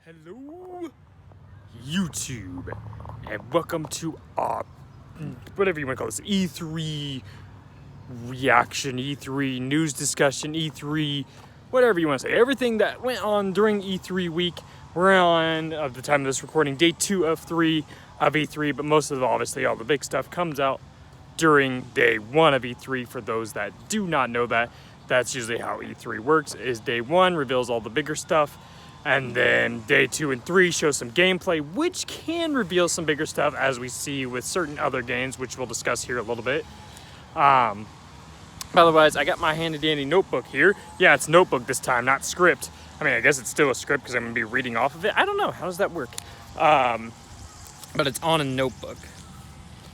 Hello, YouTube, and welcome to whatever you want to call this, E3 reaction, E3 news discussion, E3, whatever you want to say. Everything that went on during E3 week. We're on, at the time of this recording, day 2 of 3 of E3, but most of obviously all the big stuff comes out during day 1 of E3. For those that do not know that, that's usually how E3 works, is day 1 reveals all the bigger stuff, and then day 2 and 3 show some gameplay, which can reveal some bigger stuff, as we see with certain other games, which we'll discuss here a little bit. Otherwise, I got my handy dandy notebook here. Yeah, it's notebook this time, not script. I mean, I guess it's still a script because I'm going to be reading off of it. I don't know. How does that work? But it's on a notebook.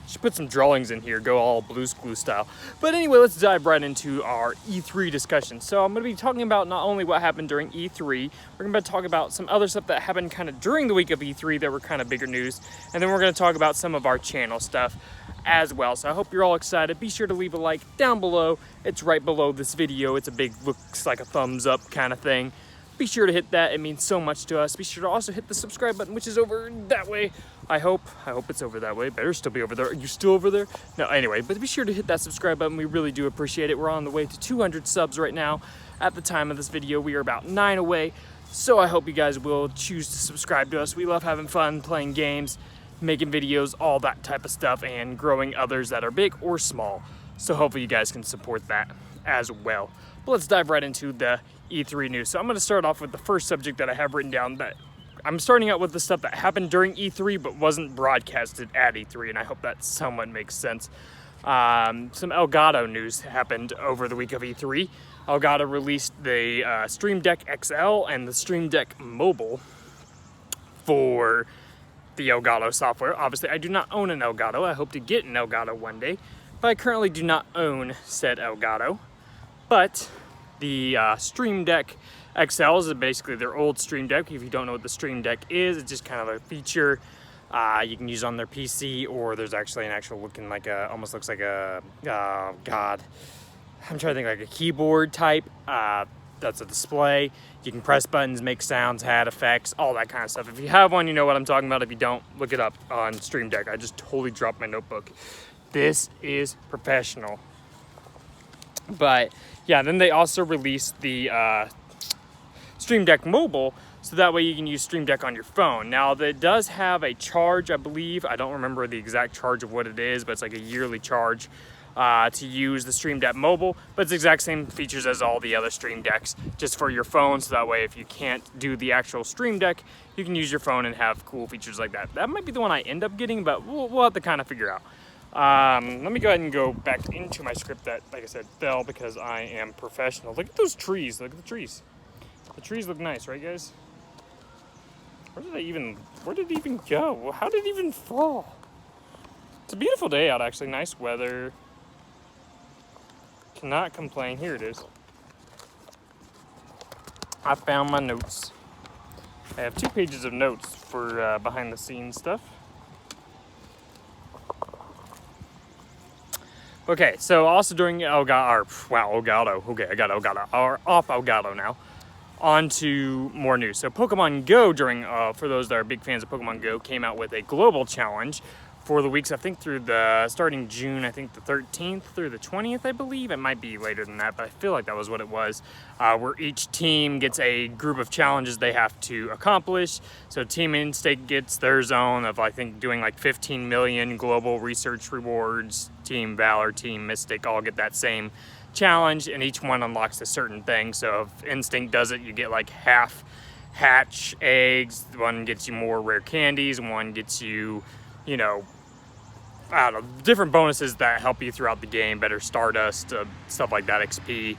Should put some drawings in here, go all Blue's Clues style. But anyway, let's dive right into our E3 discussion. So I'm going to be talking about not only what happened during E3, we're going to talk about some other stuff that happened kind of during the week of E3 that were kind of bigger news. And then we're going to talk about some of our channel stuff as well. So I hope you're all excited. Be sure to leave a like down below. It's right below this video. It's a big, looks like a thumbs up kind of thing. Be sure to hit that. It means so much to us. Be sure to also hit the subscribe button, which is over that way. I hope it's over that way. Better still be over there. Are you still over there? No, anyway, but be sure to hit that subscribe button. We really do appreciate it. We're on the way to 200 subs right now. At the time of this video, we are about 9 away. So I hope you guys will choose to subscribe to us. We love having fun, playing games, making videos, all that type of stuff, and growing others that are big or small. So hopefully you guys can support that as well. But let's dive right into the E3 news. So I'm going to start off with the first subject that I have written down. That I'm starting out with the stuff that happened during E3 but wasn't broadcasted at E3, and I hope that somewhat makes sense. Some Elgato news happened over the week of E3. Elgato released the Stream Deck XL and the Stream Deck Mobile for the Elgato software. Obviously, I do not own an Elgato. I hope to get an Elgato one day, but I currently do not own said Elgato. But the Stream Deck XL is basically their old Stream Deck. If you don't know what the Stream Deck is, it's just kind of a feature you can use on their PC, or there's actually an actual looking like a, almost looks like a, God, I'm trying to think, like a keyboard type. That's a display. You can press buttons, make sounds, add effects, all that kind of stuff. If you have one, you know what I'm talking about. If you don't, look it up on Stream Deck. I just totally dropped my notebook. This is professional. But yeah, then they also released the Stream Deck Mobile, so that way you can use Stream Deck on your phone. Now, it does have a charge, I believe. I don't remember the exact charge of what it is, but it's like a yearly charge to use the Stream Deck Mobile. But it's the exact same features as all the other Stream Decks, just for your phone, so that way if you can't do the actual Stream Deck, you can use your phone and have cool features like that. That might be the one I end up getting, but we'll have to kind of figure out. Let me go ahead and go back into my script that, like I said, fell because I am professional. Look at those trees. Look at the trees. The trees look nice, right, guys? Where did it even go? How did it even fall? It's a beautiful day out, actually. Nice weather. Cannot complain. Here it is. I found my notes. I have 2 pages of notes for behind the scenes stuff. Okay, so also during Elgato. Okay, I got Elgato. Off Elgato now. On to more news. So Pokemon Go, for those that are big fans of Pokemon Go, came out with a global challenge for the weeks, I think, starting June, I think the 13th through the 20th, I believe. It might be later than that, but I feel like that was what it was. Where each team gets a group of challenges they have to accomplish. So Team Instinct gets their zone of, I think, doing like 15 million global research rewards. Team Valor, Team Mystic all get that same challenge, and each one unlocks a certain thing. So if Instinct does it, you get like half hatch eggs. One gets you more rare candies. One gets you, you know, I don't know, different bonuses that help you throughout the game, better Stardust, stuff like that, XP.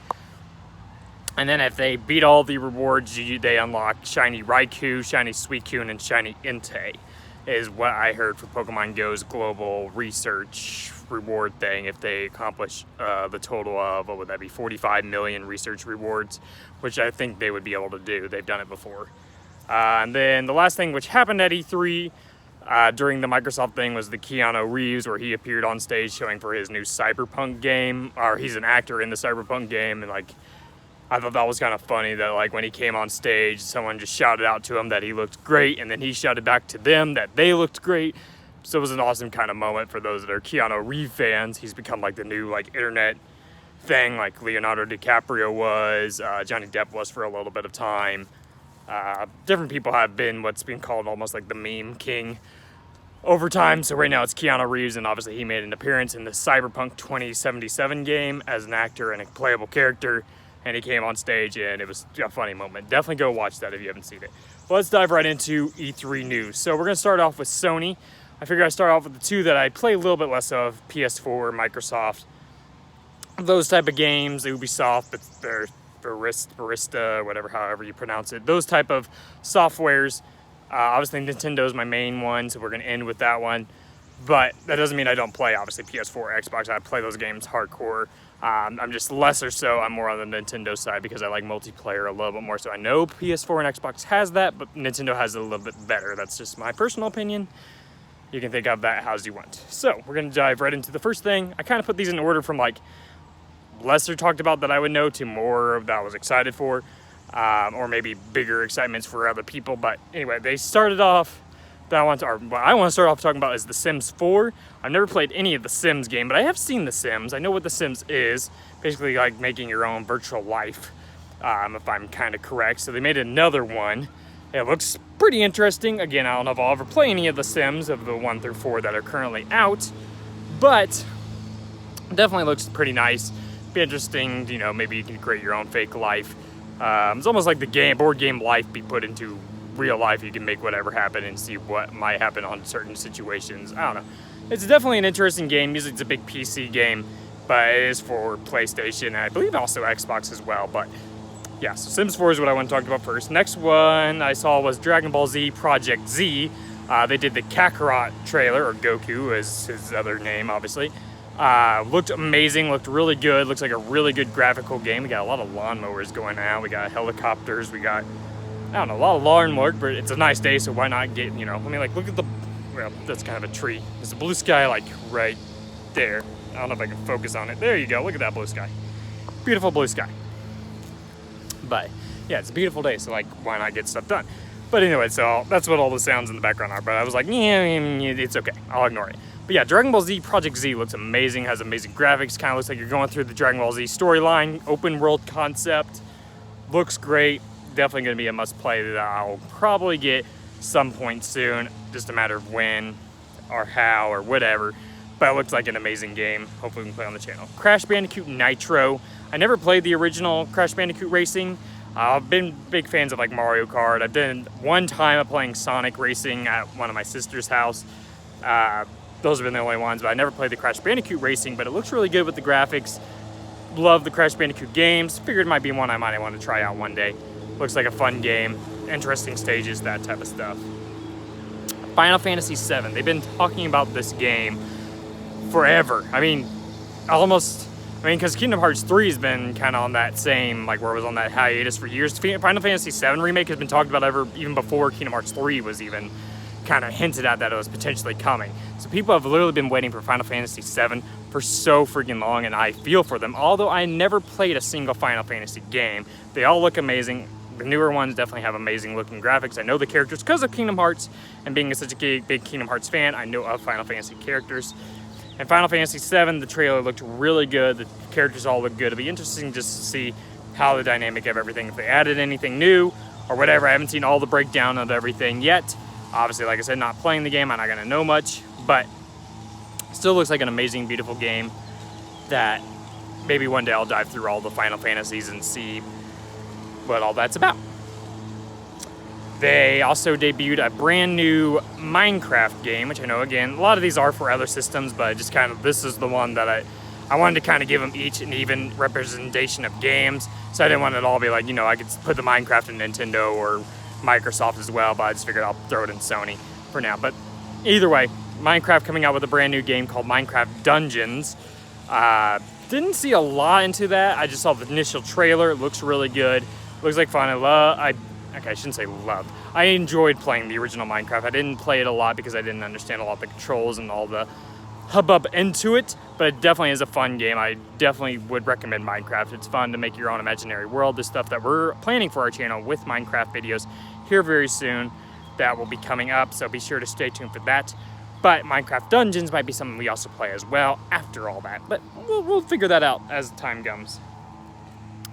And then if they beat all the rewards, they unlock Shiny Raikou, Shiny Suicune, and Shiny Entei, is what I heard for Pokemon Go's global research reward thing. If they accomplish the total of, what would that be, 45 million research rewards, which I think they would be able to do. They've done it before. And then the last thing which happened at E3 during the Microsoft thing was the Keanu Reeves, where he appeared on stage showing for his new Cyberpunk game, or he's an actor in the Cyberpunk game, and like I thought that was kind of funny that like when he came on stage, someone just shouted out to him that he looked great, and then he shouted back to them that they looked great. So it was an awesome kind of moment for those that are Keanu Reeves fans. He's become like the new like internet thing, like Leonardo DiCaprio was, Johnny Depp was for a little bit of time. Different people have been what's been called almost like the meme king over time. So right now it's Keanu Reeves, and obviously he made an appearance in the Cyberpunk 2077 game as an actor and a playable character. And he came on stage, and it was a funny moment. Definitely go watch that if you haven't seen it. Well, let's dive right into E3 news. So we're going to start off with Sony. I figured I'd start off with the two that I play a little bit less of, PS4, Microsoft. Those type of games, Ubisoft, but they're Barista, whatever, however you pronounce it. Those type of softwares. Obviously, Nintendo is my main one, so we're going to end with that one. But that doesn't mean I don't play, obviously, PS4 or Xbox. I play those games hardcore. I'm just lesser so. I'm more on the Nintendo side because I like multiplayer a little bit more. So I know PS4 and Xbox has that, but Nintendo has it a little bit better. That's just my personal opinion. You can think of that how you want. So we're going to dive right into the first thing. I kind of put these in order from like lesser talked about that I would know to more that I was excited for, or maybe bigger excitements for other people. But anyway, they started off. That what I want to start off talking about is The Sims 4. I've never played any of the Sims game, but I have seen The Sims. I know what The Sims is. Basically like making your own virtual life, if I'm kind of correct. So they made another one. It looks pretty interesting. Again, I don't know if I'll ever play any of The Sims of the 1 through 4 that are currently out, but definitely looks pretty nice. Be interesting, you know, maybe you can create your own fake life. It's almost like the board game life be put into real life. You can make whatever happen and see what might happen on certain situations. I don't know. It's definitely an interesting game. Usually it's a big PC game, but it is for PlayStation and I believe also Xbox as well. But yeah, so Sims 4 is what I want to talk about first. Next one I saw was Dragon Ball Z Project Z. They did the Kakarot trailer, or Goku is his other name, obviously. Looked amazing, looked really good. Looks like a really good graphical game. We got a lot of lawnmowers going out. We got helicopters. We got, I don't know, a lot of lawn work, but it's a nice day, so why not get, you know, I mean, like, look at the, well, that's kind of a tree. There's a blue sky, like, right there. I don't know if I can focus on it. There you go. Look at that blue sky. Beautiful blue sky. But, yeah, it's a beautiful day, so, like, why not get stuff done? But anyway, so that's what all the sounds in the background are. But I was like, yeah, it's okay. I'll ignore it. But yeah, Dragon Ball Z Project Z looks amazing, has amazing graphics, kind of looks like you're going through the Dragon Ball Z storyline, open world concept. Looks great. Definitely going to be a must play that I'll probably get some point soon, just a matter of when or how or whatever. But it looks like an amazing game. Hopefully we can play on the channel. Crash Bandicoot Nitro. I never played the original Crash Bandicoot Racing. I've been big fans of like Mario Kart. I've done one time of playing Sonic Racing at one of my sister's house. Those have been the only ones, but I never played the Crash Bandicoot Racing, but it looks really good with the graphics. Love the Crash Bandicoot games. Figured it might be one I might want to try out one day. Looks like a fun game. Interesting stages, that type of stuff. Final Fantasy VII. They've been talking about this game forever. I mean, because Kingdom Hearts 3 has been kind of on that same, like where it was on that hiatus for years. Final Fantasy VII Remake has been talked about even before Kingdom Hearts 3 was even kind of hinted at that it was potentially coming. So people have literally been waiting for Final Fantasy VII for so freaking long, and I feel for them. Although I never played a single Final Fantasy game, they all look amazing. The newer ones definitely have amazing looking graphics. I know the characters because of Kingdom Hearts, and being such a big Kingdom Hearts fan, I know of Final Fantasy characters. And Final Fantasy VII, the trailer looked really good. The characters all look good. It'll be interesting just to see how the dynamic of everything, if they added anything new or whatever. I haven't seen all the breakdown of everything yet. Obviously, like I said, not playing the game, I'm not gonna know much, but still looks like an amazing, beautiful game that maybe one day I'll dive through all the Final Fantasies and see what all that's about. They also debuted a brand new Minecraft game, which I know, again, a lot of these are for other systems, but just kind of, this is the one that I wanted to kind of give them each an even representation of games. So I didn't want it all be like, you know, I could put the Minecraft in Nintendo or Microsoft as well, but I just figured I'll throw it in Sony for now. But either way, Minecraft coming out with a brand new game called Minecraft Dungeons. Didn't see a lot into that. I just saw the initial trailer. It looks really good. Looks like fun. I shouldn't say loved. I enjoyed playing the original Minecraft. I didn't play it a lot because I didn't understand a lot of the controls and all the hubbub into it, but it definitely is a fun game. I definitely would recommend Minecraft. It's fun to make your own imaginary world. The stuff that we're planning for our channel with Minecraft videos here very soon that will be coming up, so be sure to stay tuned for that. But Minecraft Dungeons might be something we also play as well after all that, but we'll figure that out as time comes.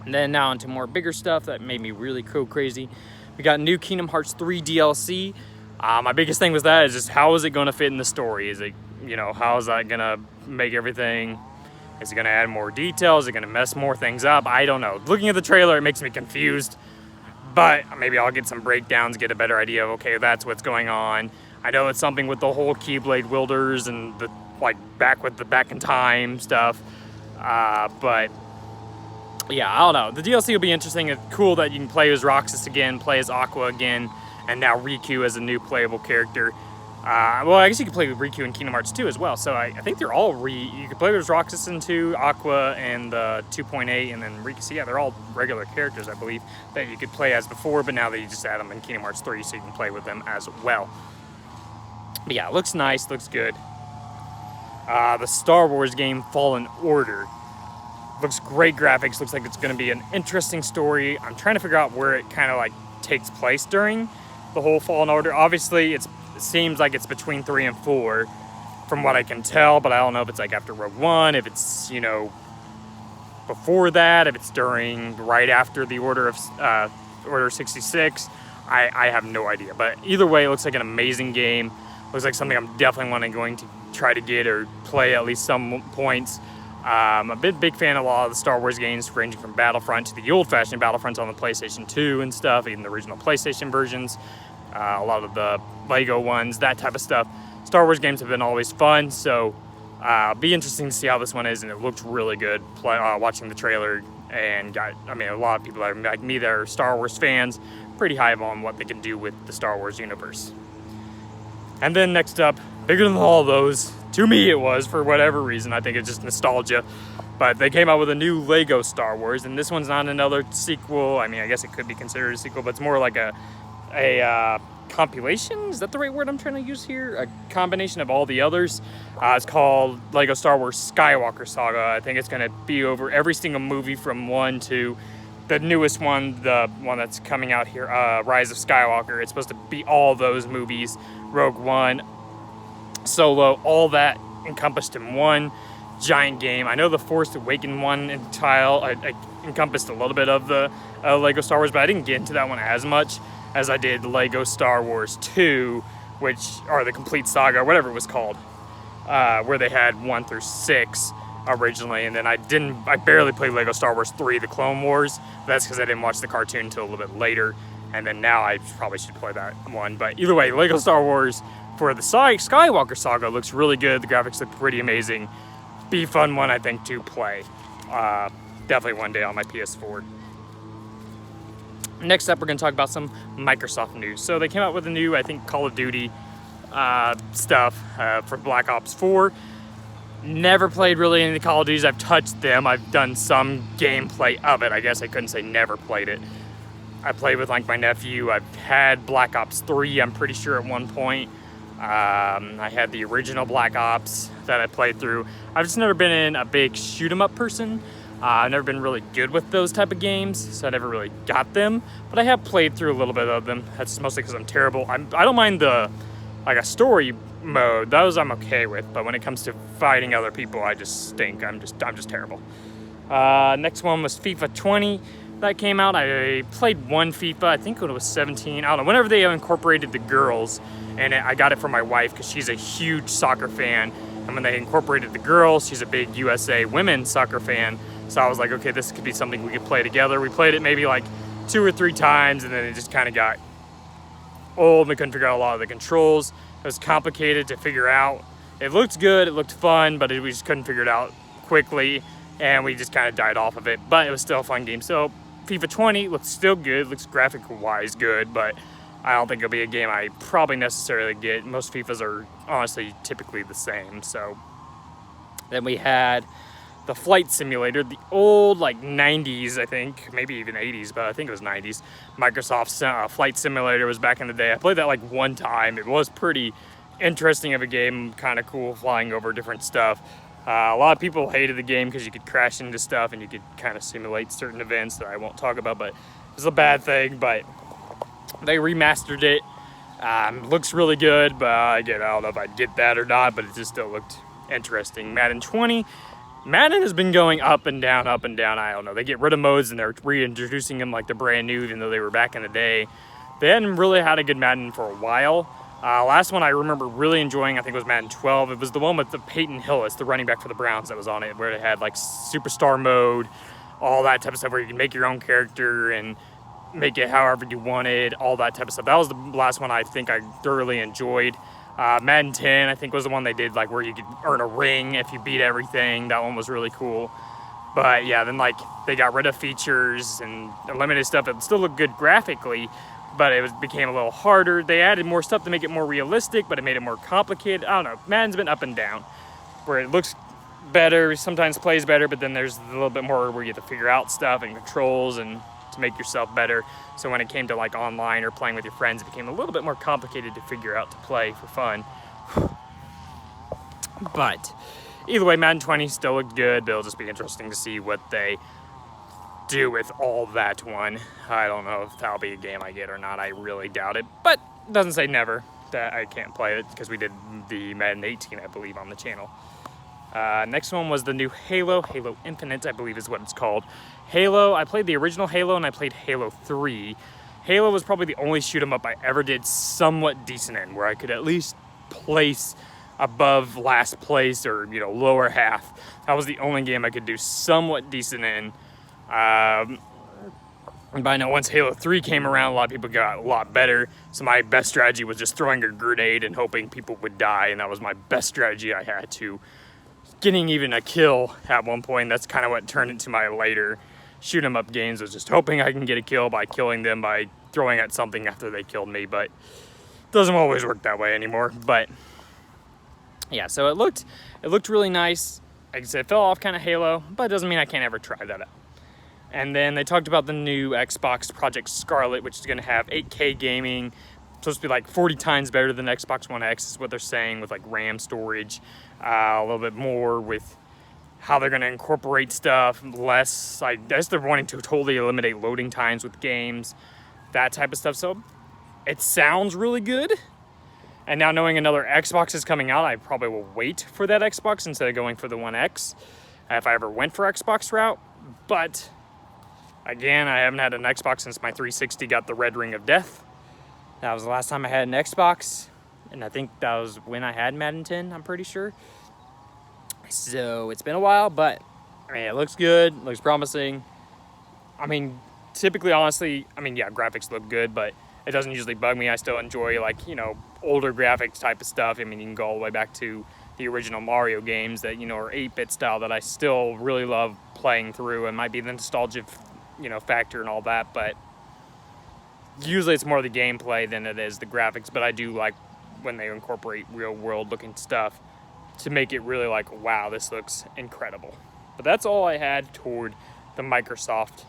And then now into more bigger stuff that made me really go crazy. We got new Kingdom Hearts 3 DLC. My biggest thing with that is just how is it going to fit in the story? Is it, you know, how is that going to make everything? Is it going to add more details? Is it going to mess more things up? I don't know. Looking at the trailer, it makes me confused. But maybe I'll get some breakdowns, get a better idea of, okay, that's what's going on. I know it's something with the whole Keyblade wielders and the, like, back in time stuff. But yeah, I don't know. The DLC will be interesting. It's cool that you can play as Roxas again, play as Aqua again, and now Riku as a new playable character. Well, I guess you can play with Riku in Kingdom Hearts 2 as well. So I think they're all you can play with Roxas in 2, Aqua, and 2.8, and then Riku. So yeah, they're all regular characters, I believe, that you could play as before, but now that you just add them in Kingdom Hearts 3, so you can play with them as well. But yeah, it looks nice, looks good. The Star Wars game Fallen Order. Looks great graphics, looks like it's going to be an interesting story. I'm trying to figure out where it kind of like takes place during the whole Fallen Order. Obviously, it seems like it's between 3 and 4 from what I can tell, but I don't know if it's like after Rogue One, if it's, you know, before that, if it's right after the Order 66. I have no idea, but either way, it looks like an amazing game. Looks like something I'm definitely going to try to get or play at least some points. I'm a big fan of a lot of the Star Wars games, ranging from Battlefront to the old-fashioned Battlefronts on the PlayStation 2 and stuff, even the original PlayStation versions, a lot of the Lego ones, that type of stuff. Star Wars games have been always fun, so be interesting to see how this one is, and it looked really good watching the trailer, and I mean, a lot of people that are like me that are Star Wars fans, pretty high on what they can do with the Star Wars universe. And then next up, bigger than all those, to me it was, for whatever reason, I think it's just nostalgia, but they came out with a new Lego Star Wars, and this one's not another sequel. I mean, I guess it could be considered a sequel, but it's more like a compilation? Is that the right word I'm trying to use here? A combination of all the others. It's called Lego Star Wars Skywalker Saga. I think it's going to be over every single movie from 1 to the newest one, the one that's coming out here, Rise of Skywalker. It's supposed to be all those movies, Rogue One, Solo, all that encompassed in one giant game. I know the Force Awakens one I encompassed a little bit of the Lego Star Wars, but I didn't get into that one as much as I did Lego Star Wars 2, or the Complete Saga, or whatever it was called, where they had 1 through 6 originally, and then I barely played Lego Star Wars 3, The Clone Wars. That's because I didn't watch the cartoon until a little bit later, and then now I probably should play that one. But either way, Lego Star Wars for the Skywalker Saga looks really good. The graphics look pretty amazing. Be a fun one, I think, to play. Definitely one day on my PS4. Next up, we're going to talk about some Microsoft news. So they came out with a new, I think, Call of Duty stuff for Black Ops 4. Never played really any of the Call of Duties. I've touched them. I've done some gameplay of it. I guess I couldn't say never played it. I played with like my nephew. I've had Black Ops 3, I'm pretty sure, at one point. I had the original Black Ops that I played through. I've just never been a big shoot 'em up person. I've never been really good with those type of games, so I never really got them. But I have played through a little bit of them. That's mostly because I'm terrible. I don't mind a story mode. Those I'm okay with. But when it comes to fighting other people, I just stink. I'm just terrible. Next one was FIFA 20. That came out. I played one FIFA, I think when it was 17. I don't know, whenever they incorporated the girls, and I got it for my wife because she's a huge soccer fan. And when they incorporated the girls, she's a big USA women's soccer fan. So I was like, okay, this could be something we could play together. We played it maybe like 2 or 3 times, and then it just kind of got old. We couldn't figure out a lot of the controls. It was complicated to figure out. It looked good, it looked fun, but we just couldn't figure it out quickly, and we just kind of died off of it. But it was still a fun game. So FIFA 20 looks still good, looks graphic-wise good, but I don't think it'll be a game I probably necessarily get. Most FIFAs are honestly typically the same. So then we had the Flight Simulator, the old like 90s, I think, maybe even 80s, but I think it was 90s. Microsoft's Flight Simulator was back in the day. I played that like one time. It was pretty interesting of a game, kind of cool, flying over different stuff. A lot of people hated the game because you could crash into stuff and you could kind of simulate certain events that I won't talk about, but it's a bad thing. But they remastered it. Looks really good, but again, I don't know if I'd get that or not, but it just still looked interesting. Madden 20. Madden has been going up and down, up and down. I don't know. They get rid of modes and they're reintroducing them like they're brand new, even though they were back in the day. They hadn't really had a good Madden for a while. Last one I remember really enjoying, I think, was Madden 12. It was the one with the Peyton Hillis, the running back for the Browns, that was on it, where it had like superstar mode, all that type of stuff, where you can make your own character and make it however you wanted, all that type of stuff. That was the last one I think I thoroughly enjoyed. Madden 10, I think, was the one they did, like, where you could earn a ring if you beat everything. That one was really cool. But yeah, then like they got rid of features and eliminated stuff. It still looked good graphically, but became a little harder. They added more stuff to make it more realistic, but it made it more complicated. I don't know. Madden's been up and down, where it looks better, sometimes plays better, but then there's a little bit more where you have to figure out stuff and controls and to make yourself better. So when it came to like online or playing with your friends, it became a little bit more complicated to figure out to play for fun. But either way, Madden 20 still looked good, but it'll just be interesting to see what they do with all that one. I don't know if that'll be a game I get or not. I really doubt it, but it doesn't say never that I can't play it, because we did the Madden 18, I believe, on the channel. Next one was the new Halo Infinite, I believe is what it's called. Halo, I played the original Halo and I played Halo 3. Halo was probably the only shoot 'em up I ever did somewhat decent in, where I could at least place above last place or, you know, lower half. That was the only game I could do somewhat decent in. But I know once Halo 3 came around, a lot of people got a lot better. So my best strategy was just throwing a grenade and hoping people would die, and that was my best strategy I had to. Getting even a kill at one point, that's kind of what turned into my later shoot 'em up games, was just hoping I can get a kill by killing them by throwing at something after they killed me, but it doesn't always work that way anymore. But yeah, so it looked really nice. Like I said, it fell off kind of Halo, but it doesn't mean I can't ever try that out. And then they talked about the new Xbox Project Scarlet, which is going to have 8K gaming. It's supposed to be like 40 times better than Xbox One X is what they're saying, with like RAM storage, a little bit more with how they're going to incorporate stuff, less. I guess they're wanting to totally eliminate loading times with games, that type of stuff. So it sounds really good. And now knowing another Xbox is coming out, I probably will wait for that Xbox instead of going for the One X, if I ever went for Xbox route. But again, I haven't had an Xbox since my 360 got the red ring of death. That was the last time I had an Xbox, and I think that was when I had Madden 10, I'm pretty sure. So it's been a while, but I mean, it looks good, looks promising. I mean, typically, honestly, I mean, yeah, graphics look good, but it doesn't usually bug me. I still enjoy, like, you know, older graphics type of stuff. I mean, you can go all the way back to the original Mario games that, you know, are 8-bit style, that I still really love playing through, and might be the nostalgia, you know, factor and all that, but usually it's more the gameplay than it is the graphics. But I do like when they incorporate real world looking stuff to make it really like, wow, this looks incredible. But that's all I had toward the Microsoft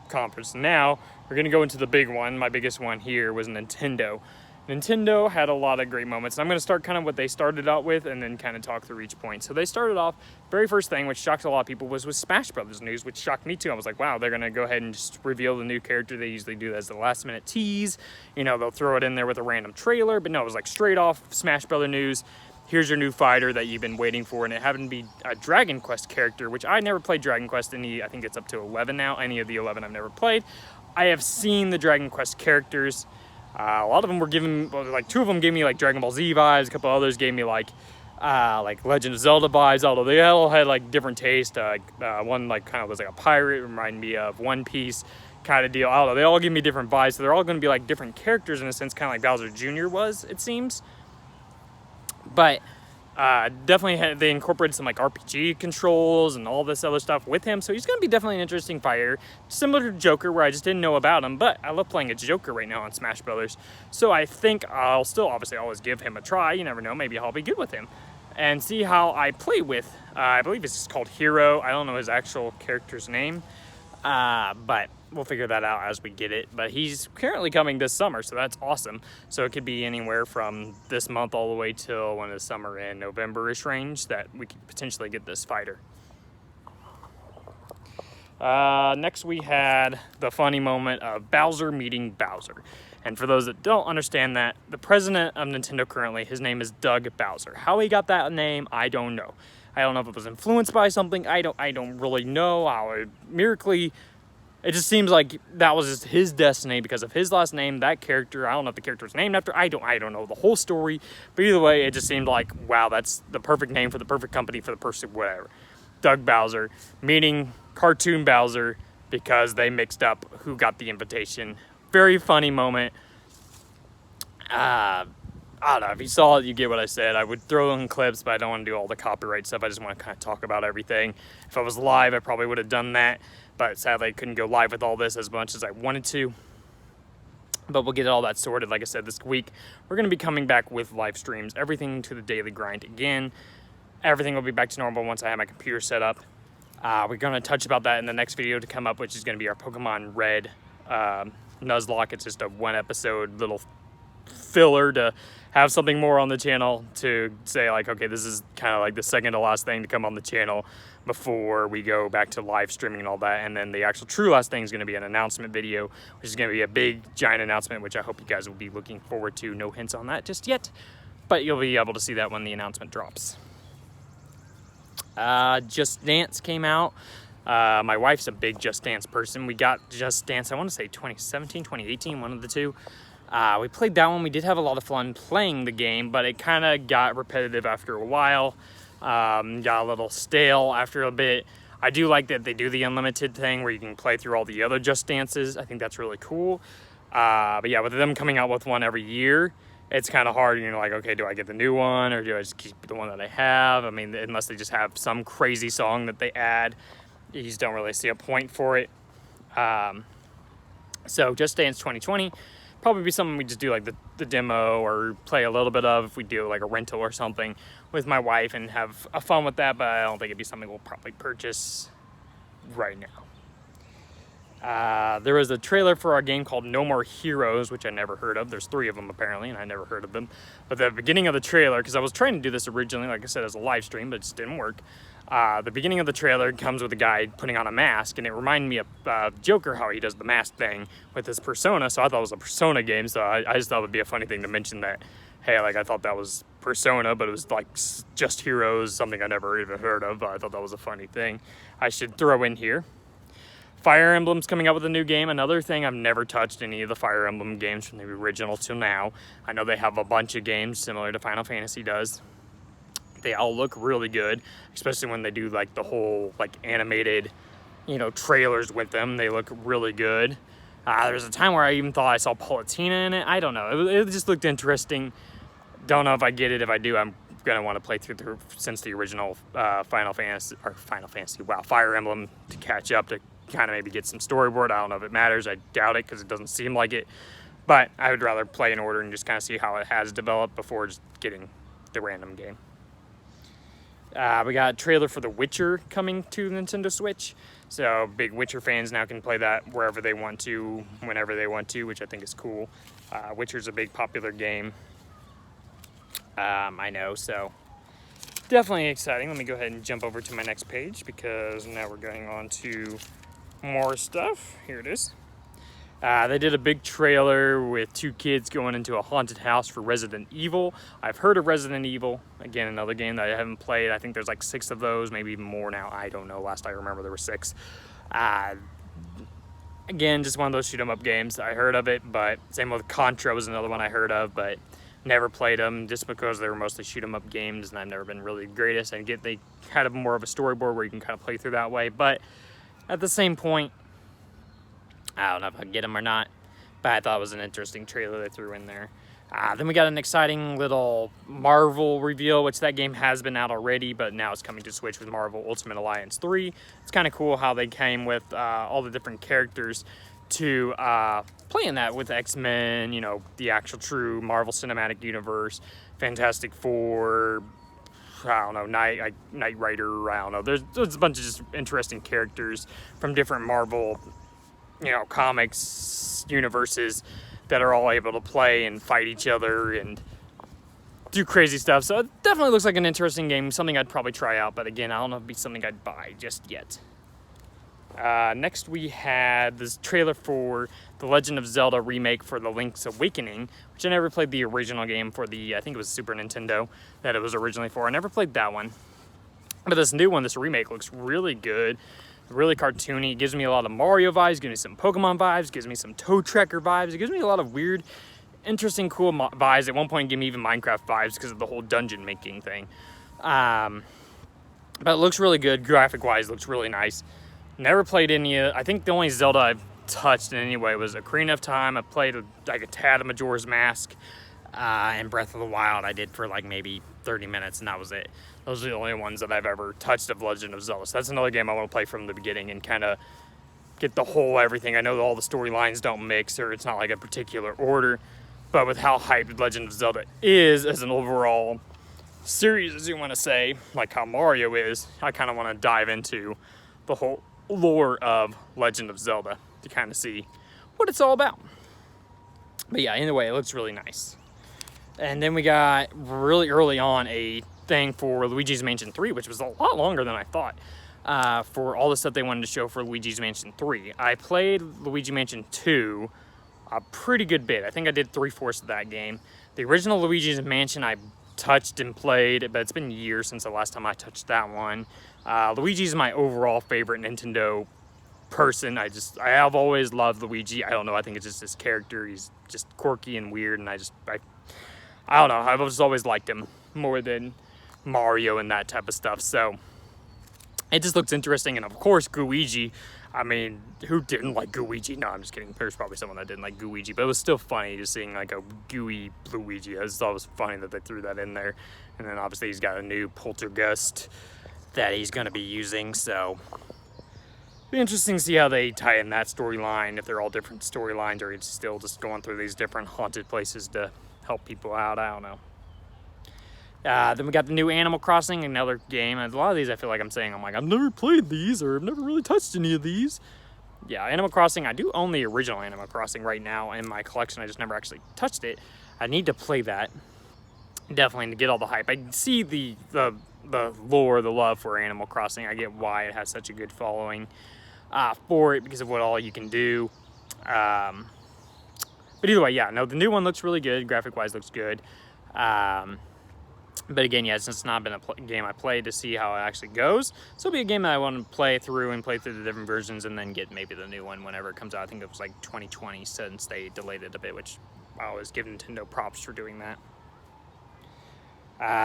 conference. Now we're going to go into the big one. My biggest one here was Nintendo. Nintendo had a lot of great moments. I'm going to start kind of what they started out with and then kind of talk through each point. So they started off, very first thing, which shocked a lot of people, was with Smash Brothers news, which shocked me too. I was like, wow, they're going to go ahead and just reveal the new character. They usually do that as the last minute tease. You know, they'll throw it in there with a random trailer, but no, it was like straight off Smash Brothers news. Here's your new fighter that you've been waiting for, and it happened to be a Dragon Quest character, which I never played Dragon Quest any. I think it's up to 11 now. Any of the 11 I've never played. I have seen the Dragon Quest characters. A lot of them were giving, like, 2 of them gave me like Dragon Ball Z vibes. A couple others gave me like Legend of Zelda vibes. Although they all had like different taste. One like kind of was like a pirate, reminded me of One Piece kind of deal. I don't know. They all give me different vibes. So they're all going to be like different characters in a sense, kind of like Bowser Jr. was, it seems. But definitely they incorporated some like RPG controls and all this other stuff with him. So he's going to be definitely an interesting fighter, similar to Joker, where I just didn't know about him. But I love playing as Joker right now on Smash Brothers. So I think I'll still obviously always give him a try. You never know, maybe I'll be good with him. And see how I play with, I believe it's called Hero. I don't know his actual character's name. But we'll figure that out as we get it. But he's currently coming this summer, so that's awesome. So it could be anywhere from this month all the way till when the summer in November-ish range that we could potentially get this fighter. Next we had the funny moment of Bowser meeting Bowser. And for those that don't understand that, the president of Nintendo currently, his name is Doug Bowser. How he got that name, I don't know. I don't know if it was influenced by something. I don't really know how it just seems like that was just his destiny because of his last name, that character. I don't know if the character was named after. I don't know the whole story. But either way, it just seemed like, wow, that's the perfect name for the perfect company for the person, whatever. Doug Bowser, meaning cartoon Bowser, because they mixed up who got the invitation. Very funny moment. I don't know, if you saw it, you get what I said. I would throw in clips, but I don't want to do all the copyright stuff. I just want to kind of talk about everything. If I was live, I probably would have done that, but sadly I couldn't go live with all this as much as I wanted to. But we'll get all that sorted. Like I said, this week, we're going to be coming back with live streams, everything to the daily grind again. Everything will be back to normal once I have my computer set up. We're going to touch about that in the next video to come up, which is going to be our Pokemon Red Nuzlocke. It's just a one episode little filler to have something more on the channel to say like, okay, this is kind of like the second to last thing to come on the channel before we go back to live streaming and all that. And then the actual true last thing is going to be an announcement video, which is going to be a big giant announcement, which I hope you guys will be looking forward to. No hints on that just yet, but you'll be able to see that when the announcement drops. Just Dance came out. My wife's a big Just Dance person. We got Just Dance, I want to say 2017, 2018, one of the two. We played that one. We did have a lot of fun playing the game, but it kind of got repetitive after a while. Got a little stale after a bit. I do like that they do the unlimited thing where you can play through all the other Just Dances. I think that's really cool. But yeah, with them coming out with one every year, it's kind of hard. Like, okay, do I get the new one or do I just keep the one that I have? I mean, unless they just have some crazy song that they add, you just don't really see a point for it. So Just Dance 2020, probably be something we just do like the demo or play a little bit of if we do like a rental or something with my wife and have fun with that, but I don't think it'd be something we'll probably purchase right now. There was a trailer for our game called No More Heroes, which I never heard of. There's 3 of them apparently, and I never heard of them. But the beginning of the trailer, because I was trying to do this originally, like I said, as a live stream, but it just didn't work. The beginning of the trailer comes with a guy putting on a mask, and it reminded me of Joker, how he does the mask thing with his Persona, so I thought it was a Persona game, so I just thought it would be a funny thing to mention that, hey, like, I thought that was Persona, but it was like Just Heroes, something I never even heard of, but I thought that was a funny thing I should throw in here. Fire Emblem's coming out with a new game. Another thing, I've never touched any of the Fire Emblem games from the original till now. I know they have a bunch of games similar to Final Fantasy does. They all look really good, especially when they do like the whole like animated, trailers with them. They look really good. There's a time where I even thought I saw Palutena in it. I don't know. It just looked interesting. Don't know if I get it. If I do, I'm gonna want to play through since the original Fire Emblem to catch up to kind of maybe get some storyboard. I don't know if it matters. I doubt it because it doesn't seem like it. But I would rather play in order and just kind of see how it has developed before just getting the random game. We got a trailer for The Witcher coming to Nintendo Switch. So big Witcher fans now can play that wherever they want to, whenever they want to, which I think is cool. Witcher's a big popular game. I know, so definitely exciting. Let me go ahead and jump over to my next page because now we're going on to more stuff. Here it is. They did a big trailer with 2 kids going into a haunted house for Resident Evil. I've heard of Resident Evil. Again, another game that I haven't played. I think there's like 6 of those, maybe even more now. I don't know. Last I remember there were 6. Again, just one of those shoot 'em up games. I heard of it, but same with Contra was another one I heard of, but never played them just because they were mostly shoot 'em up games and I've never been really the greatest. And they kind of more of a storyboard where you can kind of play through that way, but at the same point, I don't know if I get them or not, but I thought it was an interesting trailer they threw in there. Then we got an exciting little Marvel reveal, which that game has been out already, but now it's coming to Switch with Marvel Ultimate Alliance 3. It's kind of cool how they came with all the different characters to play in that with X-Men, the actual true Marvel Cinematic Universe, Fantastic Four, I don't know, Knight Rider, I don't know. There's a bunch of just interesting characters from different Marvel you know, comics universes that are all able to play and fight each other and do crazy stuff. So it definitely looks like an interesting game, something I'd probably try out, but again, I don't know if it'd be something I'd buy just yet. Next we had this trailer for the Legend of Zelda remake for the Link's Awakening, which I never played the original game for the, I think it was Super Nintendo that it was originally for. I never played that one. But this new one, this remake, looks really good, really cartoony. It gives me a lot of Mario vibes, gives me some Pokemon vibes, gives me some Toe Tracker vibes. It gives me a lot of weird, interesting, cool vibes. At one point, it gave me even Minecraft vibes because of the whole dungeon making thing. But it looks really good, graphic-wise, looks really nice. Never played any of, I think the only Zelda I've touched in any way was Ocarina of Time. I played like a tad of Majora's Mask, and Breath of the Wild I did for like maybe 30 minutes, and that was it. Those are the only ones that I've ever touched of Legend of Zelda. So that's another game I want to play from the beginning and kind of get the whole everything. I know all the storylines don't mix, or it's not like a particular order, but with how hyped Legend of Zelda is as an overall series, as you want to say, like how Mario is, I kind of want to dive into the whole lore of Legend of Zelda to kind of see what it's all about. But yeah, anyway, it looks really nice. And then we got really early on a thing for Luigi's Mansion 3, which was a lot longer than I thought, for all the stuff they wanted to show for Luigi's Mansion 3. I played Luigi Mansion 2 a pretty good bit. I think I did 3/4 of that game. The original Luigi's Mansion I touched and played, but it's been years since the last time I touched that one. Luigi's my overall favorite Nintendo person. I have always loved Luigi. I don't know, I think it's just his character. He's just quirky and weird, and I don't know, I've just always liked him more than Mario and that type of stuff. So it just looks interesting. And of course, Gooigi. I mean, who didn't like Gooigi? No, I'm just kidding. There's probably someone that didn't like Gooigi, but it was still funny just seeing like a gooey Luigi. I just thought it was funny that they threw that in there. And then obviously he's got a new Poltergust that he's going to be using, so it'll be interesting to see how they tie in that storyline, if they're all different storylines or it's still just going through these different haunted places to help people out. I don't know. Then we got the new Animal Crossing, another game. And a lot of these I feel like I'm saying, I'm like, I've never played these, or I've never really touched any of these. Yeah, Animal Crossing, I do own the original Animal Crossing right now in my collection. I just never actually touched it. I need to play that, definitely, to get all the hype. I see the lore, the love for Animal Crossing. I get why it has such a good following for it because of what all you can do. But either way, yeah, no, the new one looks really good. Graphic-wise looks good. But again, yeah, since it's not been a game I played to see how it actually goes, so it'll be a game that I want to play through the different versions and then get maybe the new one whenever it comes out. I think it was like 2020 since they delayed it a bit, which I always give Nintendo props for doing that.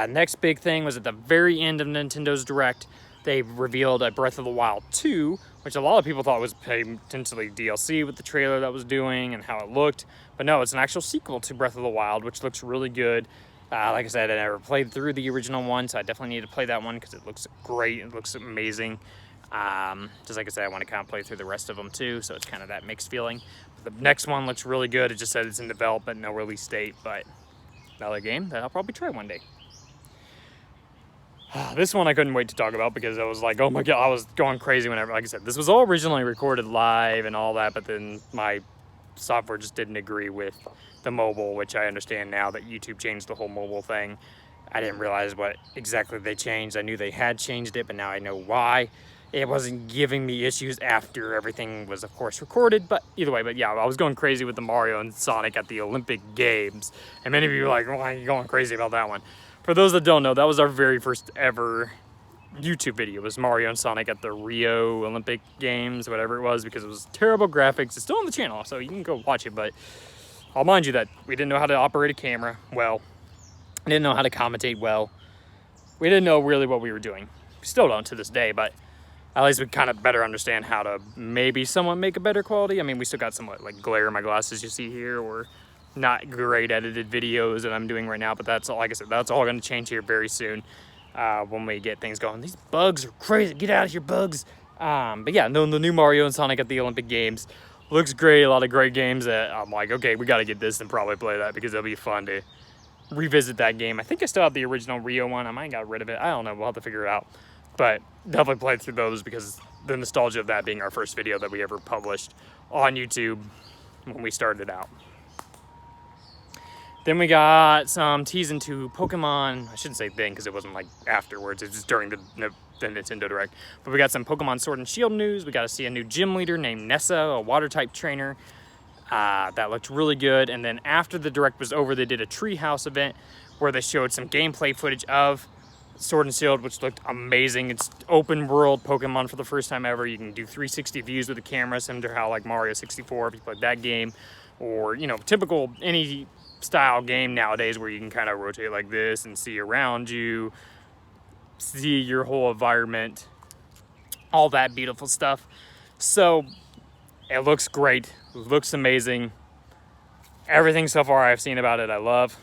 Next big thing was at the very end of Nintendo's Direct, they revealed a Breath of the Wild 2, which a lot of people thought was potentially DLC with the trailer that was doing and how it looked. But no, it's an actual sequel to Breath of the Wild, which looks really good. Like I said, I never played through the original one, so I definitely need to play that one because it looks great. It looks amazing. Just like I said, I want to kind of play through the rest of them too, so it's kind of that mixed feeling. But the next one looks really good. It just said it's in development, no release date, but another game that I'll probably try one day. This one I couldn't wait to talk about because I was like, oh my god, I was going crazy whenever, like I said, this was all originally recorded live and all that, but then my software just didn't agree with the mobile, which I understand now that YouTube changed the whole mobile thing. I didn't realize what exactly they changed. I knew they had changed it, but now I know why. It wasn't giving me issues after everything was, of course, recorded, but either way, but yeah, I was going crazy with the Mario and Sonic at the Olympic Games, and many of you were like, why are you going crazy about that one? For those that don't know, that was our very first ever YouTube video. It was Mario and Sonic at the Rio Olympic Games, whatever it was, because it was terrible graphics. It's still on the channel, so you can go watch it, but I'll mind you that we didn't know how to operate a camera well. We didn't know how to commentate well. We didn't know really what we were doing. We still don't to this day, but at least we kind of better understand how to maybe somewhat make a better quality. I mean, we still got somewhat like glare in my glasses you see here, or not great edited videos that I'm doing right now, but that's all, like I said, that's all going to change here very soon when we get things going. These bugs are crazy. Get out of here, bugs. But yeah, no, the new Mario and Sonic at the Olympic Games looks great. A lot of great games that I'm like, okay, we got to get this and probably play that because it'll be fun to revisit that game. I think I still have the original Rio one. I might have got rid of it. I don't know. We'll have to figure it out. but definitely played through those because the nostalgia of that being our first video that we ever published on YouTube when we started out. Then we got some teas into Pokemon. I shouldn't say then because it wasn't like afterwards. It was just during the Nintendo Direct. But we got some Pokemon Sword and Shield news. We got to see a new gym leader named Nessa, a water type trainer. That looked really good. And then after the Direct was over, they did a Treehouse event where they showed some gameplay footage of Sword and Shield, which looked amazing. It's open world Pokemon for the first time ever. You can do 360 views with the camera, similar to how like Mario 64, if you played that game, or, you know, typical any style game nowadays where you can kind of rotate like this and see around you, see your whole environment, all that beautiful stuff. So it looks great, it looks amazing. Everything so far I've seen about it I love.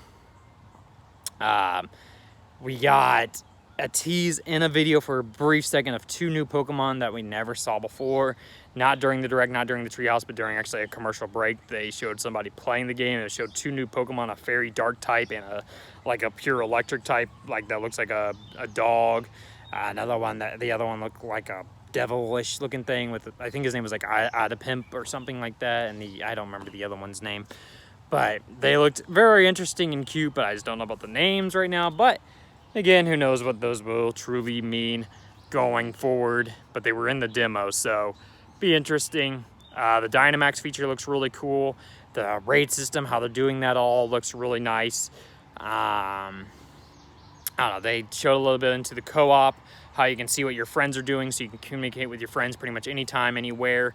We got a tease in a video for a brief second of 2 new Pokemon that we never saw before. Not during the Direct, not during the Treehouse, but during actually a commercial break. They showed somebody playing the game, and it showed 2 new Pokemon, a Fairy Dark type and a pure electric type, like that looks like a dog. Another one, the other one looked like a devilish looking thing with, I think his name was like Adapimp or something like that, and I don't remember the other one's name. But they looked very interesting and cute, but I just don't know about the names right now. But again, who knows what those will truly mean going forward. But they were in the demo, so be interesting. The Dynamax feature looks really cool. The raid system, how they're doing that all looks really nice. I don't know, they showed a little bit into the co-op, how you can see what your friends are doing, so you can communicate with your friends pretty much anytime, anywhere.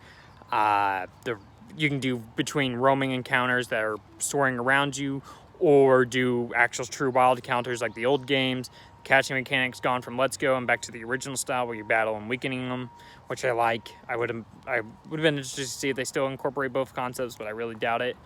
You can do between roaming encounters that are soaring around you, or do actual true wild encounters like the old games. Catching mechanics gone from Let's Go and back to the original style where you battle and weakening them, which I like. I would have been interested to see if they still incorporate both concepts, but I really doubt it.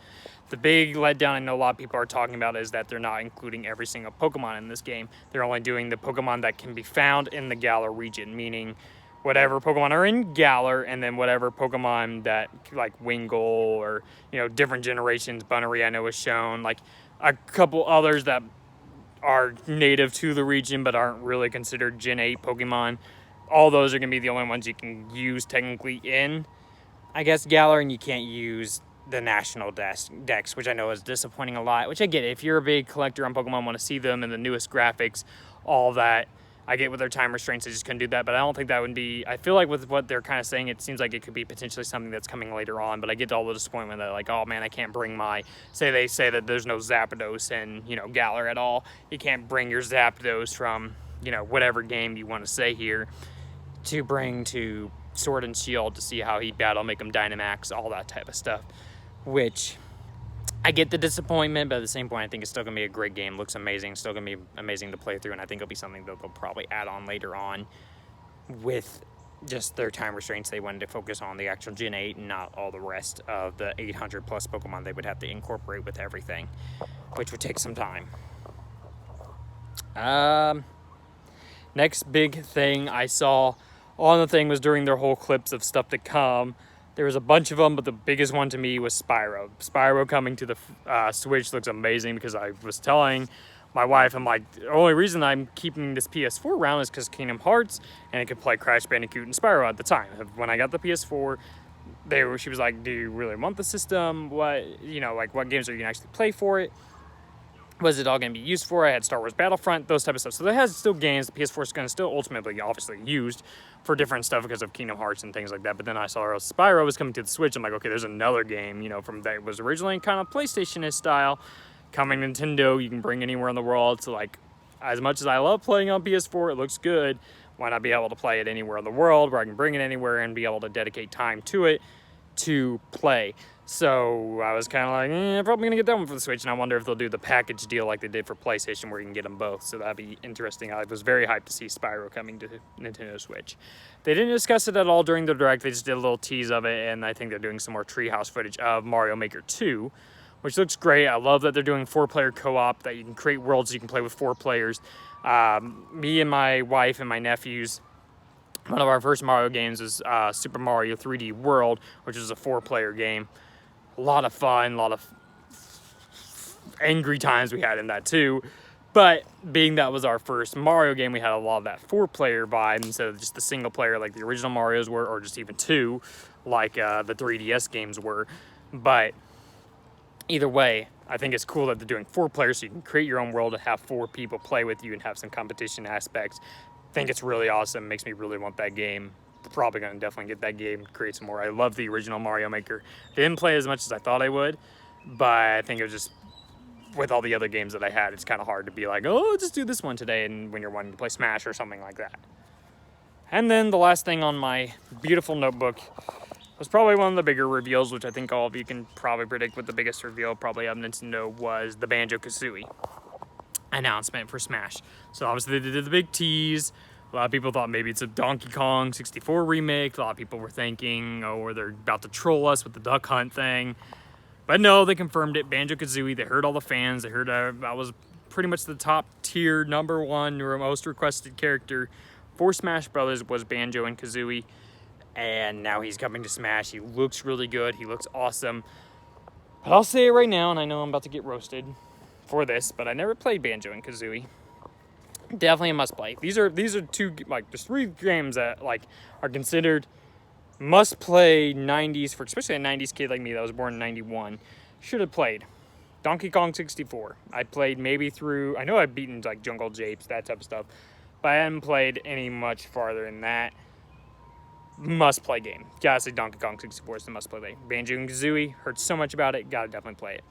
The big letdown I know a lot of people are talking about is that they're not including every single Pokemon in this game. They're only doing the Pokemon that can be found in the Galar region, meaning whatever Pokemon are in Galar, and then whatever Pokemon that, like Wingull or, you know, different generations, Bunnery I know was shown, like a couple others that are native to the region but aren't really considered Gen 8 Pokemon. All those are going to be the only ones you can use technically in, I guess, Galar, and you can't use the national decks, which I know is disappointing a lot, which I get. If you're a big collector on Pokemon, want to see them and the newest graphics, all that, I get with their time restraints, they just couldn't do that, but I don't think that would be, I feel like with what they're kind of saying, it seems like it could be potentially something that's coming later on, but I get all the disappointment that like, oh man, I can't bring my, they say that there's no Zapdos in, you know, Galar at all. You can't bring your Zapdos from, you know, whatever game you want to say here to bring to Sword and Shield to see how he'd battle, make him Dynamax, all that type of stuff, which I get the disappointment, but at the same point, I think it's still going to be a great game. Looks amazing. Still going to be amazing to play through, and I think it'll be something that they'll probably add on later on with just their time restraints. They wanted to focus on the actual Gen 8 and not all the rest of the 800 plus Pokemon they would have to incorporate with everything, which would take some time. Next big thing I saw on the thing was during their whole clips of stuff to come. There was a bunch of them, but the biggest one to me was Spyro. Spyro coming to the Switch looks amazing because I was telling my wife, I'm like, the only reason I'm keeping this PS4 around is because Kingdom Hearts, and it could play Crash Bandicoot and Spyro at the time. When I got the PS4, she was like, do you really want the system? What, you know, like what games are you going to actually play for it? Was it all going to be used for? I had Star Wars Battlefront, those type of stuff. So there has still games the PS4 is going to still ultimately, obviously, used for different stuff because of Kingdom Hearts and things like that. But then I saw Spyro was coming to the Switch. I'm like, okay, there's another game, you know, from that was originally kind of PlayStation-ish style, coming Nintendo. You can bring anywhere in the world. So like, as much as I love playing on PS4, it looks good. Why not be able to play it anywhere in the world where I can bring it anywhere and be able to dedicate time to it to play? So I was kind of like, probably going to get that one for the Switch, and I wonder if they'll do the package deal like they did for PlayStation where you can get them both, so that'd be interesting. I was very hyped to see Spyro coming to Nintendo Switch. They didn't discuss it at all during the Direct, they just did a little tease of it, and I think they're doing some more Treehouse footage of Mario Maker 2, which looks great. I love that they're doing 4-player co-op, that you can create worlds you can play with 4 players. Me and my wife and my nephews, one of our first Mario games was Super Mario 3D World, which is a 4-player game. A lot of fun, a lot of angry times we had in that too. But being that was our first Mario game, we had a lot of that 4-player vibe instead of just the single player like the original Marios were, or just even 2 like the 3DS games were. But either way, I think it's cool that they're doing 4 players so you can create your own world and have 4 people play with you and have some competition aspects. I think it's really awesome. Makes me really want that game. Probably going to definitely get that game, create some more. I love the original Mario Maker. Didn't play as much as I thought I would, but I think it was just, with all the other games that I had, it's kind of hard to be like, oh, just do this one today, and when you're wanting to play Smash or something like that. And then the last thing on my beautiful notebook was probably one of the bigger reveals, which I think all of you can probably predict what the biggest reveal probably of Nintendo was, the Banjo-Kazooie announcement for Smash. So obviously they did the big tease. A lot of people thought maybe it's a Donkey Kong 64 remake. A lot of people were thinking, oh, they're about to troll us with the Duck Hunt thing. But no, they confirmed it. Banjo-Kazooie, they heard all the fans. They heard I was pretty much the top tier, #1 or most requested character for Smash Brothers was Banjo and Kazooie. And now he's coming to Smash. He looks really good. He looks awesome. But I'll say it right now, and I know I'm about to get roasted for this, but I never played Banjo and Kazooie. Definitely a must play. These are 2, like, there's 3 games that like are considered must play 90s for, especially a 90s kid like me that was born in 91. Should have played Donkey Kong 64. I played maybe through, I know I've beaten like Jungle Japes, that type of stuff, but I haven't played any much farther than that. Must play game. Gotta say Donkey Kong 64 is the must play game. Banjo and Kazooie, heard so much about it, gotta definitely play it.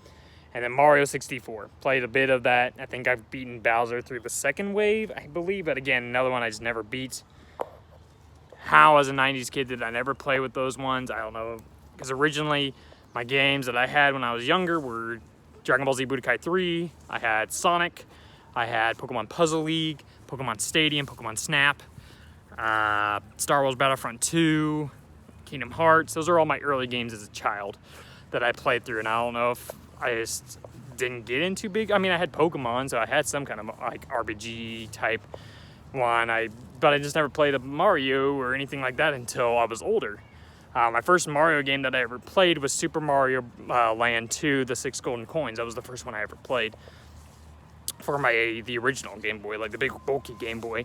And then Mario 64, played a bit of that. I think I've beaten Bowser through the second wave, I believe. But again, another one I just never beat. How, as a 90s kid, did I never play with those ones? I don't know. Because originally, my games that I had when I was younger were Dragon Ball Z Budokai 3. I had Sonic. I had Pokemon Puzzle League, Pokemon Stadium, Pokemon Snap, Star Wars Battlefront 2, Kingdom Hearts. Those are all my early games as a child that I played through. And I don't know if I just didn't get into big. I mean, I had Pokemon, so I had some kind of like RPG type one. But I just never played a Mario or anything like that until I was older. My first Mario game that I ever played was Super Mario Land 2, the 6 Golden Coins. That was the first one I ever played for the original Game Boy, like the big bulky Game Boy.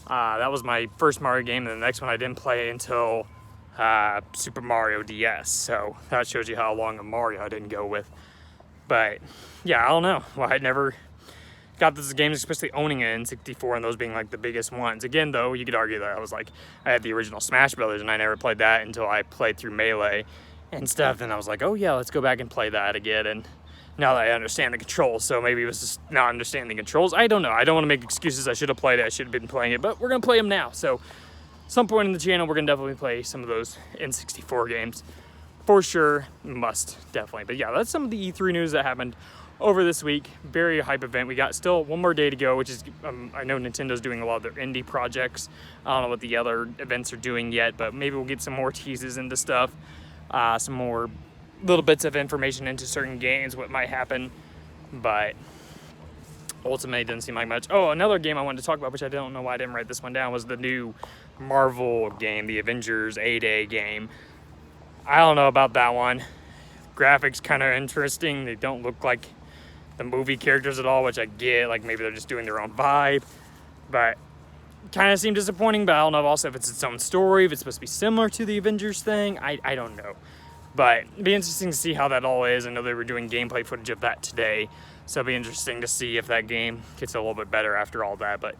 That was my first Mario game, and the next one I didn't play until Super Mario DS. So that shows you how long a Mario I didn't go with. But yeah, I don't know. Well, I never got those games, especially owning it in 64 and those being like the biggest ones. Again, though, you could argue that I had the original Smash Brothers and I never played that until I played through Melee and stuff. And I was like, oh yeah, let's go back and play that again. And now that I understand the controls, so maybe it was just not understanding the controls. I don't know. I don't want to make excuses. I should have played it. I should have been playing it, but we're going to play them now. So some point in the channel, we're going to definitely play some of those N64 games. For sure, must, definitely. But yeah, that's some of the E3 news that happened over this week. Very hype event. We got still one more day to go, which is, I know Nintendo's doing a lot of their indie projects. I don't know what the other events are doing yet, but maybe we'll get some more teases into stuff. Some more little bits of information into certain games, what might happen. But ultimately, it didn't seem like much. Oh, another game I wanted to talk about, which I don't know why I didn't write this one down, was the new Marvel game, the Avengers A-Day game. I don't know about that one. Graphics kind of interesting. They don't look like the movie characters at all, which I get. Like maybe they're just doing their own vibe. But kind of seemed disappointing. But I don't know also if it's its own story, if it's supposed to be similar to the Avengers thing. I don't know. But it'd be interesting to see how that all is. I know they were doing gameplay footage of that today. So it'd be interesting to see if that game gets a little bit better after all that. But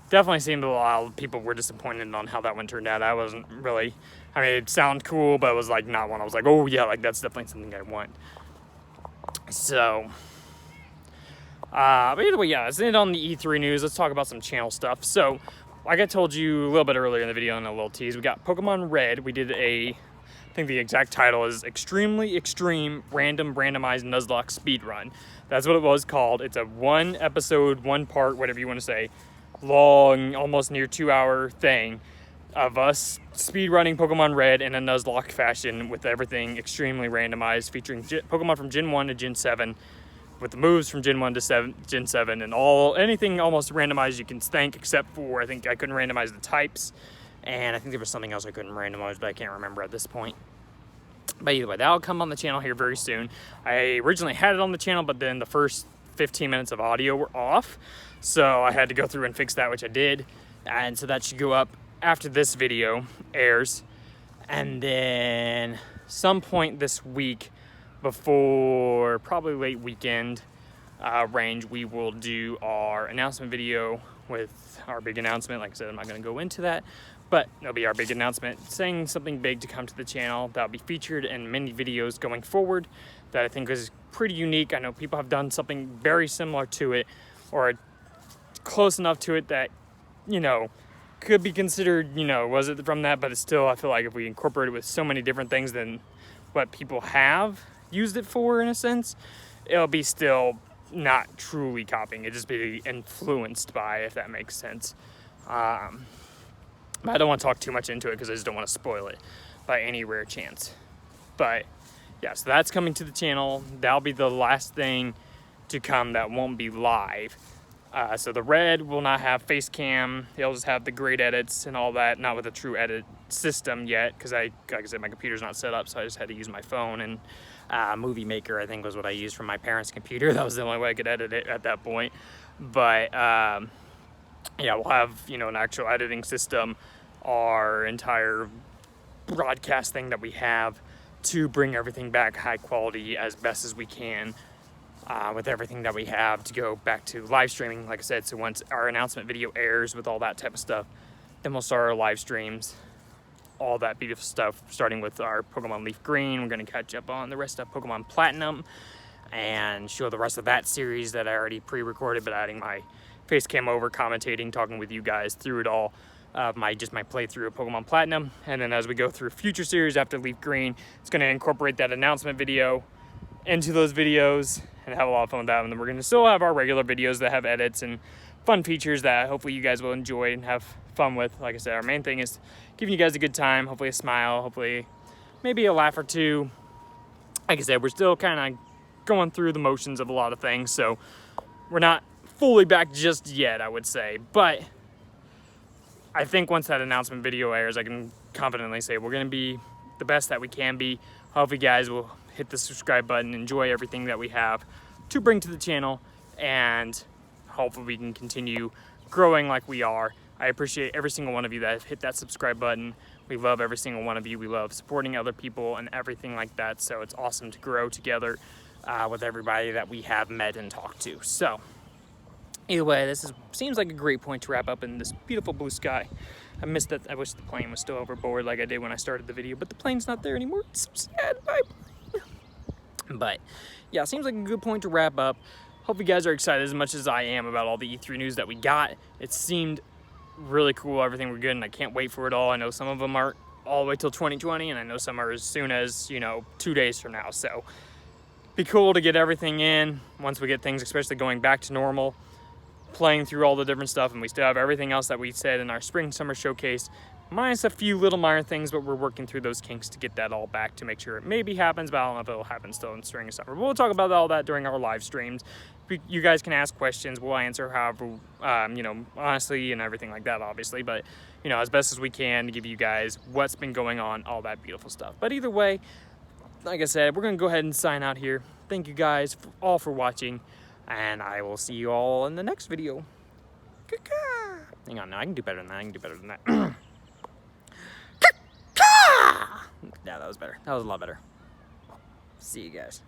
definitely seemed a lot of people were disappointed on how that one turned out. I wasn't really, I mean, it sounded cool, but it was like not one I was like, oh yeah, like that's definitely something I want. So, but either way, yeah, let's end on the E3 news. Let's talk about some channel stuff. So, like I told you a little bit earlier in the video in a little tease, we got Pokemon Red. We did I think the exact title is Extremely Extreme Randomized Nuzlocke Speedrun. That's what it was called. It's a 1 episode, 1 part, whatever you want to say, long, almost near 2-hour thing of us speedrunning Pokemon Red in a Nuzlocke fashion with everything extremely randomized, featuring Pokemon from Gen 1 to Gen 7, with the moves from Gen 1 to Gen 7, and anything almost randomized you can think, except for, I think I couldn't randomize the types, and I think there was something else I couldn't randomize, but I can't remember at this point. But either way, that'll come on the channel here very soon. I originally had it on the channel, but then the first 15 minutes of audio were off. So I had to go through and fix that, which I did. And so that should go up after this video airs. And then some point this week, before probably late weekend range, we will do our announcement video with our big announcement. Like I said, I'm not going to go into that, but it'll be our big announcement saying something big to come to the channel that'll be featured in many videos going forward that I think is pretty unique. I know people have done something very similar to it, or close enough to it that, you know, could be considered, you know, was it from that, but it's still, I feel like if we incorporate it with so many different things than what people have used it for, in a sense, it'll be still not truly copying. It just be influenced by, if that makes sense. But I don't want to talk too much into it because I just don't want to spoil it by any rare chance. But yeah, so that's coming to the channel. That'll be the last thing to come that won't be live. So the red will not have face cam. It'll just have the great edits and all that, not with a true edit system yet, because like I said, my computer's not set up, so I just had to use my phone, and Movie Maker, I think, was what I used from my parents' computer. That was the only way I could edit it at that point. But yeah, we'll have, you know, an actual editing system, our entire broadcast thing that we have to bring everything back high quality as best as we can. With everything that we have to go back to live streaming, like I said. So once our announcement video airs with all that type of stuff, then we'll start our live streams, all that beautiful stuff, starting with our Pokemon Leaf Green. We're going to catch up on the rest of Pokemon Platinum and show the rest of that series that I already pre-recorded, but adding my face cam over, commentating, talking with you guys through it all, my playthrough of Pokemon Platinum. And then as we go through future series after Leaf Green, it's going to incorporate that announcement video into those videos and have a lot of fun with that. And then we're going to still have our regular videos that have edits and fun features that hopefully you guys will enjoy and have fun with. Like I said, our main thing is giving you guys a good time, hopefully a smile, hopefully maybe a laugh or two. Like I said, we're still kind of going through the motions of a lot of things, so we're not fully back just yet, I would say. But I think once that announcement video airs, I can confidently say we're going to be the best that we can be. Hope you guys will hit the subscribe button, enjoy everything that we have to bring to the channel, and hopefully we can continue growing like we are. I appreciate every single one of you that have hit that subscribe button. We love every single one of you. We love supporting other people and everything like that. So it's awesome to grow together with everybody that we have met and talked to. So either way, seems like a great point to wrap up in this beautiful blue sky. I missed that. I wish the plane was still overboard like I did when I started the video, but the plane's not there anymore. It's so sad. Bye. But yeah, seems like a good point to wrap up. Hope you guys are excited as much as I am about all the E3 news that we got. It seemed really cool, everything we're good, and I can't wait for it all. I know some of them aren't all the way till 2020, and I know some are as soon as, you know, 2 days from now. So be cool to get everything in once we get things, especially going back to normal, playing through all the different stuff, and we still have everything else that we said in our spring summer showcase, minus a few little minor things, but we're working through those kinks to get that all back to make sure it maybe happens, but I don't know if it'll happen still in spring and summer. But we'll talk about all that during our live streams. You guys can ask questions. We'll answer however, you know, honestly, and everything like that, obviously. But, you know, as best as we can to give you guys what's been going on, all that beautiful stuff. But either way, like I said, we're going to go ahead and sign out here. Thank you guys all for watching, and I will see you all in the next video. Hang on, no, I can do better than that. Yeah, that was better. That was a lot better. See you guys.